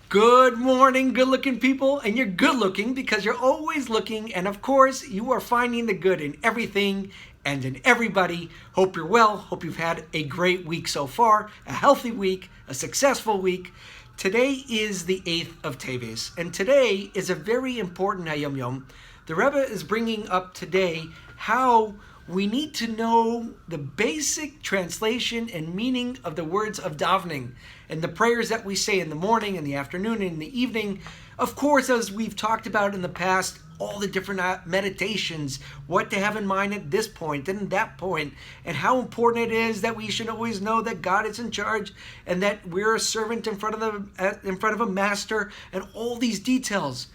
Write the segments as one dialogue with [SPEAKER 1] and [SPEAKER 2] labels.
[SPEAKER 1] Good morning, good-looking people, and you're good-looking because you're always looking, and of course, you are finding the good in everything and in everybody. Hope you're well. Hope you've had a great week so far, a healthy week, a successful week. Today is the 8th of Teves, and today is a very important Hayom Yom. The Rebbe is bringing up today how we need to know the basic translation and meaning of the words of davening and the prayers that we say in the morning, in the afternoon, and in the evening. Of course, as we've talked about in the past, all the different meditations, what to have in mind at this point and that point, and how important it is that we should always know that God is in charge and that we're a servant in front of a master, and all these details.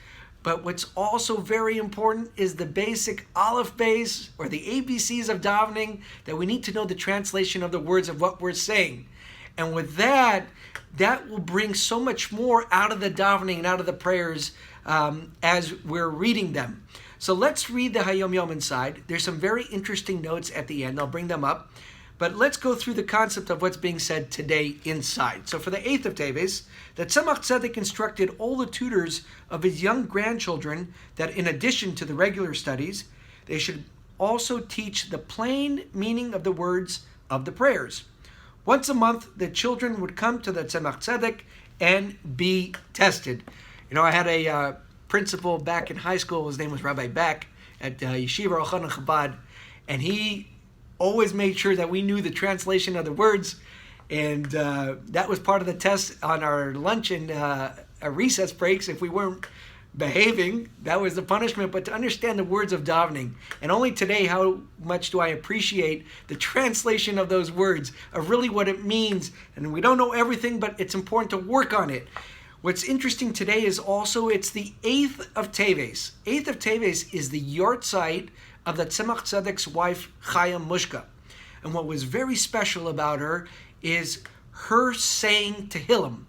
[SPEAKER 1] But what's also very important is the basic Aleph base, or the ABCs of davening, that we need to know the translation of the words of what we're saying. And with that, that will bring so much more out of the davening and out of the prayers as we're reading them. So let's read the Hayom Yom inside. There's some very interesting notes at the end. I'll bring them up. But let's go through the concept of what's being said today inside. So for the 8th of Teves, that Tzemach Tzedek instructed all the tutors of his young grandchildren that in addition to the regular studies, they should also teach the plain meaning of the words of the prayers. Once a month, the children would come to the Tzemach Tzedek and be tested. You know, I had a principal back in high school. His name was Rabbi Beck at Yeshiva Ochana Chabad, and he always made sure that we knew the translation of the words, and that was part of the test on our lunch and recess breaks. If we weren't behaving, that was the punishment. But to understand the words of davening, and only today how much do I appreciate the translation of those words, of really what it means. And we don't know everything, but it's important to work on it. What's interesting today is also it's the 8th of Teves. 8th of Teves is the yortzeit of the Tzemach Tzedek's wife, Hayom Yom. And what was very special about her is her saying Tehillim.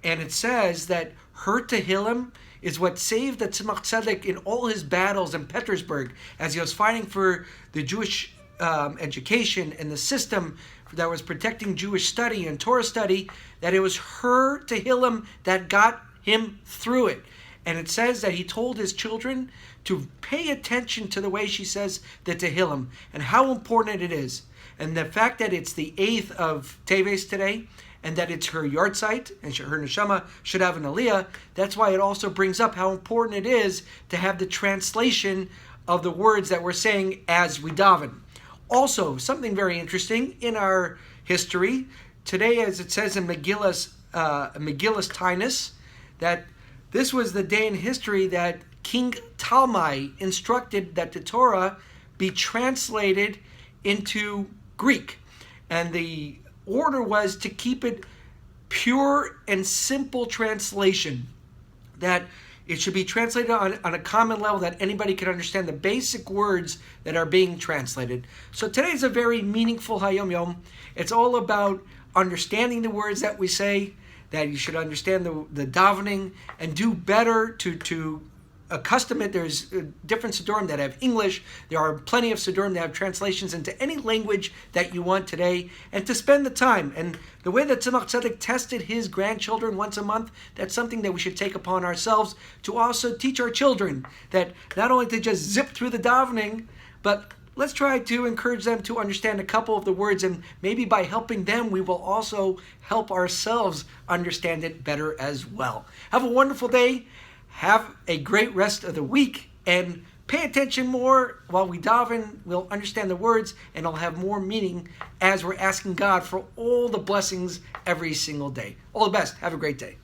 [SPEAKER 1] And it says that her Tehillim is what saved the Tzemach Tzedek in all his battles in Petersburg as he was fighting for the Jewish education and the system that was protecting Jewish study and Torah study, that it was her Tehillim that got him through it. And it says that he told his children to pay attention to the way she says the Tehillim and how important it is. And the fact that it's the 8th of Teves today, and that it's her yortzeit, and her neshama should have an aliyah, that's why it also brings up how important it is to have the translation of the words that we're saying as we daven. Also, something very interesting in our history, today as it says in Megillas Tainus, that this was the day in history that King Talmai instructed that the Torah be translated into Greek. And the order was to keep it pure and simple translation, that it should be translated on a common level that anybody can understand the basic words that are being translated. So today is a very meaningful Hayom Yom. It's all about understanding the words that we say, that you should understand the davening and do better to accustom it. There's different Siddurim that have English. There are plenty of Siddurim that have translations into any language that you want today, and to spend the time. And the way that Tzemach Tzedek tested his grandchildren once a month, that's something that we should take upon ourselves to also teach our children, that not only to just zip through the davening, but let's try to encourage them to understand a couple of the words, and maybe by helping them, we will also help ourselves understand it better as well. Have a wonderful day. Have a great rest of the week, and pay attention more while we daven. We'll understand the words, and it'll have more meaning as we're asking God for all the blessings every single day. All the best. Have a great day.